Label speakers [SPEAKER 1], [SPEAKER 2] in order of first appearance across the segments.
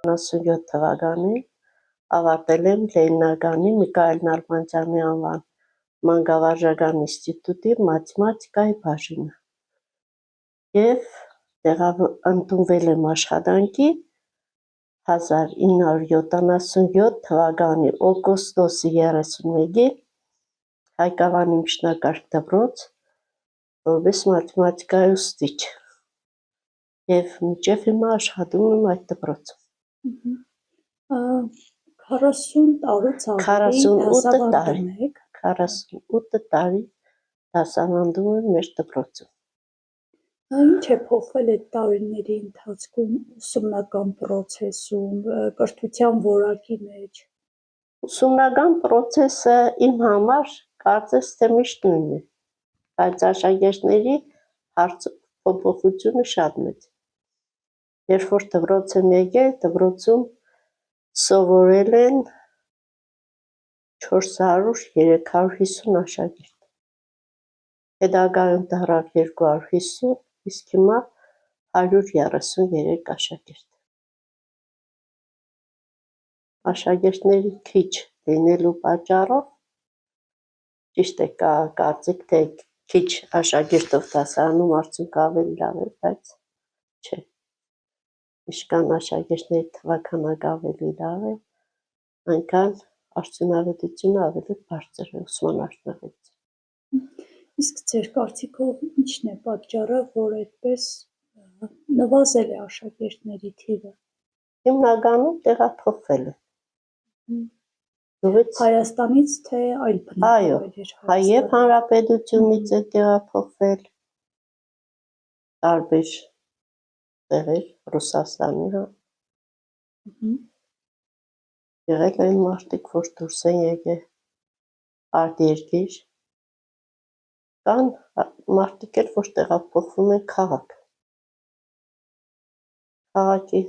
[SPEAKER 1] 1977 թվականին ավարտել եմ Լենինականի Միքայել Նալբանդյանի անվան մանկավարժական ինստիտուտի մաթեմատիկայի բաժինը և ընդունվել եմ աշխատանքի 1977 թվականի օգոստոսի 31-ին Հայկավանի միջնակարգ դպրոց որպես մաթեմատիկայի ուսուցիչ և մինչև հիմա աշխատում եմ այդ դպրոցում։
[SPEAKER 2] 40 տարուց ավելի դասավանդում եք։
[SPEAKER 1] 48 տարի դասավանդում եմ մեր դպրոցում։
[SPEAKER 2] Ինչ է փոխվել այդ տարիների ընթացքում ուսումնական պրոցեսում, կրթության որակի մեջ։
[SPEAKER 1] Ուսումնական պրոցեսը իմ համար կարծես թե միշտ նույնն է, բայց աշակերտների փոփոխությունը շատ մեծ է։ Երբ որ դպրոց եմ եկել, դպրոցում սովորել են 400-350 աշակերտ, հետագայում դառավ 250, իսկ հիմա 133 աշակերտ։ Աշակերտների քիչ լինելու պատճառով, ճիշտ է, կա կարծիք, թե քիչ աշակերտով դասարանում արդյունքը ավելի լավ է, բայց չէ, ինչքան աշակերտների թվաքանակը ավելի լավ է, այնքան արդյունավետությունը ավելի բարձր է, ուսման արդյունավետությունը։
[SPEAKER 2] Իսկ ձեր կարծիքով ի՞նչն է պատճառը, որ այդպես նվազել է աշակերտների թիվը։
[SPEAKER 1] Հիմնականում տեղափոխվել է։
[SPEAKER 2] Հայաստանից թե այլ բնակավայրեր։
[SPEAKER 1] Հայ Հանրապետությունից է տեղափոխվել, տարբեր տեղեր, Ռուսաստանի, եղել են մարդիկ, որ դուրս են եկել արտերկիր, կան մարդիկ էլ, որ տեղափոխվում են քաղաք, քաղաքի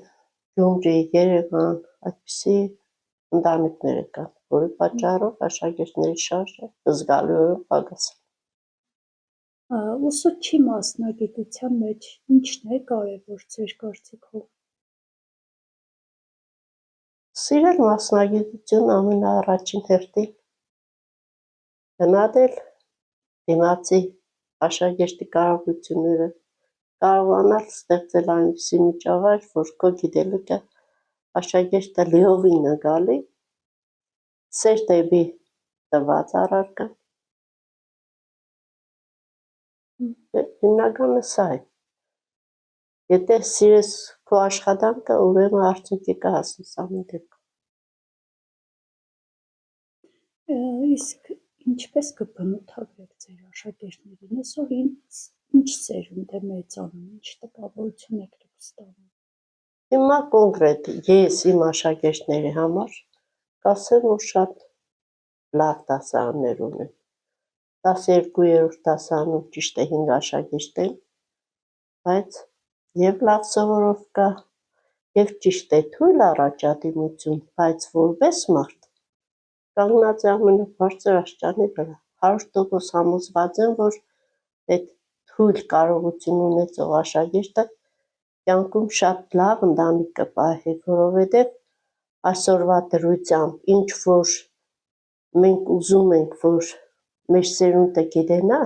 [SPEAKER 1] Գյումրի, Երևան, այդպիսի ընտանիքներ կան, որի պատճառով աշակերտների շարժը զգալիորեն պակասել է։
[SPEAKER 2] Ուսուցչի մասնագիտության մեջ ինչն է կարևոր ձեր կարծիքով։
[SPEAKER 1] Սիրել մասնագիտությունը ամենաառաջին հերթին, գնահատել դիմացի աշակերտի կարողությունները, կարողանալ ստեղծել այնպիսի միջավայր, որ քո գիտելիքը աշակերտը լիովին զգալի, սեր դեպի տրված առարկան, հիմնականը սա է։ Եթե սիրես քո աշխատանքը, ուրեմն արդյունքի կհասնես ամեն դեպքում։
[SPEAKER 2] Իսկ ինչպես կբնութագրեք ձեր աշակերտներին, այսօր ինչ սերունդ է մեծանում, ինչ տպավորություն եք դուք ստանում։
[SPEAKER 1] Հիմա կոնկրետ ես իմ աշակերտների համար կասեմ, որ շատ լավ դասարաններ ունեմ։ 12-րդ դասարանում ճիշտ է 5 աշակերտ են, բայց և լավ սովորող կա, և ճիշտ է թույլ առաջադիմություն, բայց որպես մարդ կանգնած է ամենաբարձր աստիճանի վրա, 100% համոզված եմ, որ այդ թույլ կարողություն ունեցող աշակերտը կյանքում շատ լավ ընտանիք կպահի, որովհետև այսօրվա դրությամբ ինչ որ մենք ուզում ենք, որ մեր սերունդը գիտենա,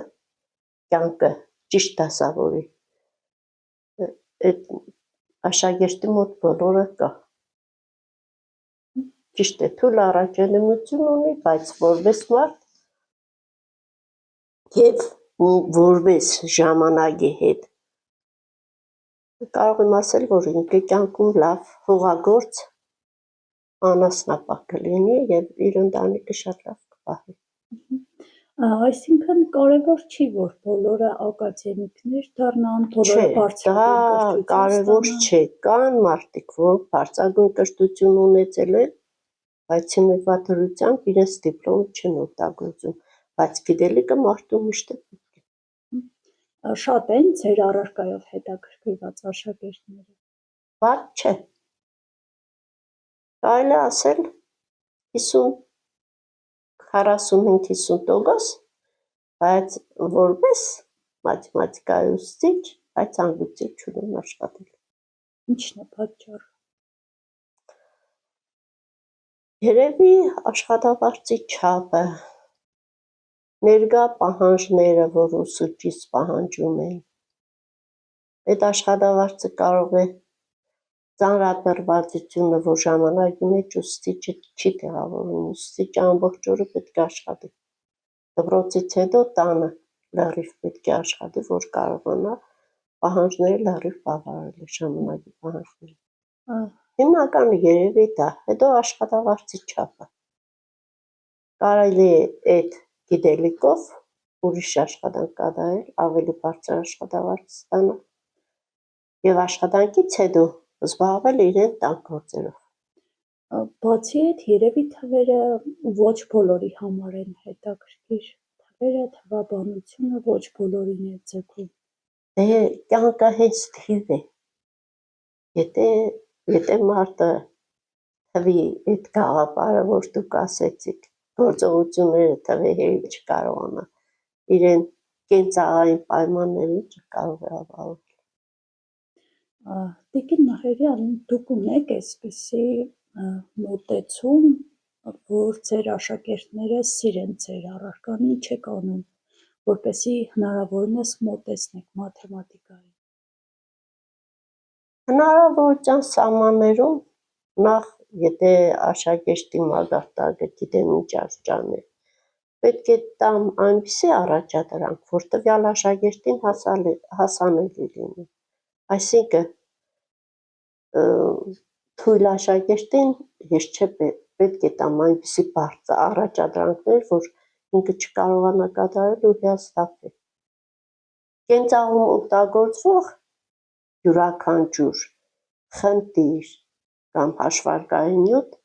[SPEAKER 1] կյանքը ճիշտ դասավորի, այդ աշակերտի մոտ բոլորը կա։ Ճիշտ է, թույլ առաջադիմություն ունի, բայց որպես մարդ և որպես ժամանակի հետ կարող եմ ասել, որ ինքը կյանքում լավ հողագործ, անասնապահ կլինի և իր ընտանիքը շատ լավ կպահի։
[SPEAKER 2] Այսինքն կարևոր չի, որ բոլորը ակադեմիկներ դառնան, բոլորը բարձրագույն կրթություն ստանան։
[SPEAKER 1] Կարևոր չէ, կան մարդիկ, որոնք բարձրագույն կրթություն ունեցել են, բայց հիմիկվա դրությամբ իրենց դիպլոմը չեն օգտագործում, բայց գիտելիքը մարդու միշտ է պետք է։
[SPEAKER 2] Շատ են ձեր առարկայով հետաքրքրված աշակերտները։
[SPEAKER 1] Վատ չէ։ Կարելի է ասել 45-50%, բայց որպես մաթեմատիկայի ուսուցիչ այդ ցանկություն չունեմ աշխատել։
[SPEAKER 2] Ինչն է պատճառը։
[SPEAKER 1] Երևի աշխատավարձի չափը, ներկա պահանջները, որ ուսուցիչ պահանջում են, այդ աշխատավարձը կարող է ծանրաբեռվածությունը, որ ժամանակի մեջ ուսուցիչը չի տեղավորվում, ուսուցիչը ամբողջ օրը պետք է աշխատի, դպրոցից հետո տանը լրիվ պետք է աշխատի, որ կարողանա պահանջները լրիվ բավարարել, ժամանակի պահանջները։ Հիմնականը երևի դա, հետո աշխատավարձի չափը։ Կարելի է այդ գիտելիքով ուրիշ աշխատանք կատարել, ավելի բարձր աշխատավարձ ստանալ եւ աշխատանքից հետո զբաղվել իրեն տան գործերով։
[SPEAKER 2] Բացի այդ, երևի թվերը ոչ բոլորի համար են հետաքրքիր, թվերը, թվաբանությունը ոչ բոլորին է ձգում։
[SPEAKER 1] Դե կյանքը հենց թիվ է։ Եթե մարդը թվի այդ գաղափարը, որ դուք ասեցիք, գործողությունները թվի հետ չկարողանա, իրեն կենցաղային պայմաններին չկարող է ապահովել։
[SPEAKER 2] Տիկին Նահերյան, դուք ունեք այսպիսի մոտեցում, որ ձեր աշակերտները սիրեն ձեր առարկան, ինչ եք անում, որպեսզի հնարավորինս մոտեցնեք մաթեմատիկային։
[SPEAKER 1] Հնարավորության սահմաններում նախ եթե աշակերտի մագարտակը գիտեմ ինչ աստիճան է, պետք է տամ այնպիսի առաջադրանք, որ տվյալ աշակերտին հասանելի լինի, այսինքն թույլ աշակերտին ես պետք է տամ այնպիսի բարձր առաջադրանքներ, որ ինքը չկարողանա կատարել ու հիասթափվի։ Կենցաղում օգտագործվող յուրաքանչյուր խնդիր կամ հաշվարկային նյութ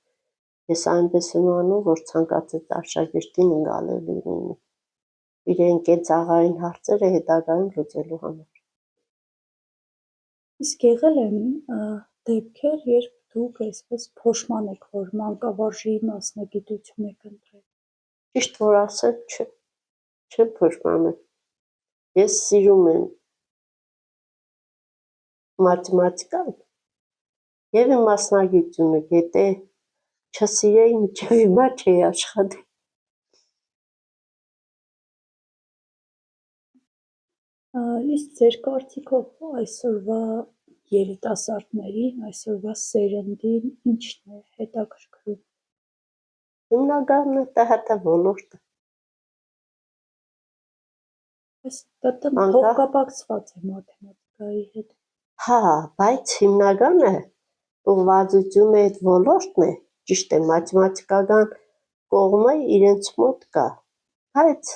[SPEAKER 1] ես այնպես եմ անում, որ ցանկացած աշակերտին ընկալելի լինի, իրեն կենցաղային հարցերը հետագայում լուծելու համար։
[SPEAKER 2] Իսկ եղել են դեպքեր, երբ դուք այսպես փոշման եք, որ մանկավարժի մասնագիտություն եք ընտրել։
[SPEAKER 1] Ճիշտ որ ասեմ, չեմ փոշմանում։ Ես սիրում եմ մաթեմատիկան եւ իմ մասնագիտությունը, եթե չսիրեի, մինչեւ հիմա չէի աշխատի։
[SPEAKER 2] Իսկ ձեր կարծիքով այսօրվա երիտասարդներին, այսօրվա սերնդին ինչն է հետաքրքրում։
[SPEAKER 1] Հիմնականը ՏՀՏ ոլորտը։
[SPEAKER 2] Այս ՏՏ-ն փոխկապակցված է մաթեմատիկայի հետ։
[SPEAKER 1] Հա, բայց հիմնականը ուղղվածությունը այդ ոլորտն է, ճիշտ է, մաթեմատիկական կողմը իրենց մոտ կա, բայց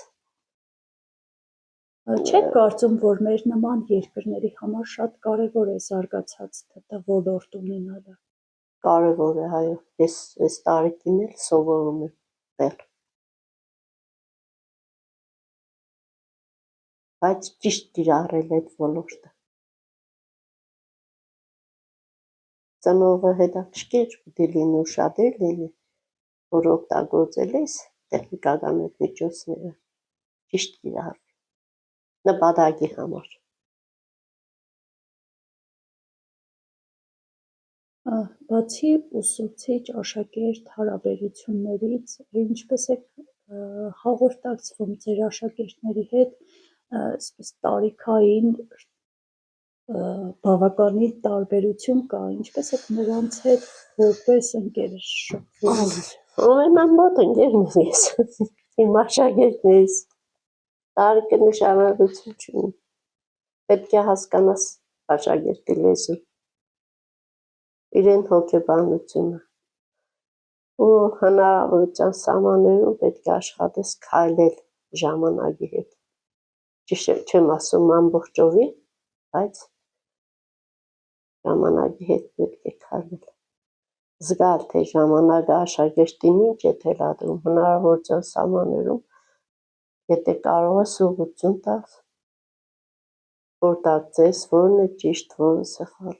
[SPEAKER 2] Չեք կարծում, որ մեր նման երկրների համար շատ կարևոր է զարգացած ՏՏ ոլորտ ունենալը։
[SPEAKER 1] Կարևոր է, այո, ես այս տարիքին էլ սովորում եմ դեռ։ Բայց ճիշտ կիրառել այդ ոլորտը։ Ծնողը հետաքրքիր պիտի լինի, ուշադիր լինի, որ օգտագործել ես տեխնիկական այդ միջոցները, ճիշտ կիրառվի նպատակի համար։
[SPEAKER 2] Բացի ուսուցիչ աշակերտ հարաբերություններից, ինչպես եք հաղորդակցվում ձեր աշակերտների հետ, այսպես տարիքային բավականին տարբերություն կա, ինչպես եք նրանց հետ որպես ընկեր շփվում։
[SPEAKER 1] Ամենամոտ ընկերն եմ ես, իմ աշակերտներից, տարիքը նշանակություն չունի, պետք է հասկանաս աշակերտի լեզուն, իրեն հոգեբանությունը ու հնարավորության սահմաններում պետք է աշխատես քայլել ժամանակի հետ, ճիշտ չեմ ասում ամբողջովին, բայց ժամանակի հետ պետք է քայլել, զգալ, թե ժամանակը աշակերտին ինչ է թելադրում, հնարավորության սահմաններում, եթե կարող ես ուղղություն տաս, որ դարձես, որն է ճիշտ, որը սխալ։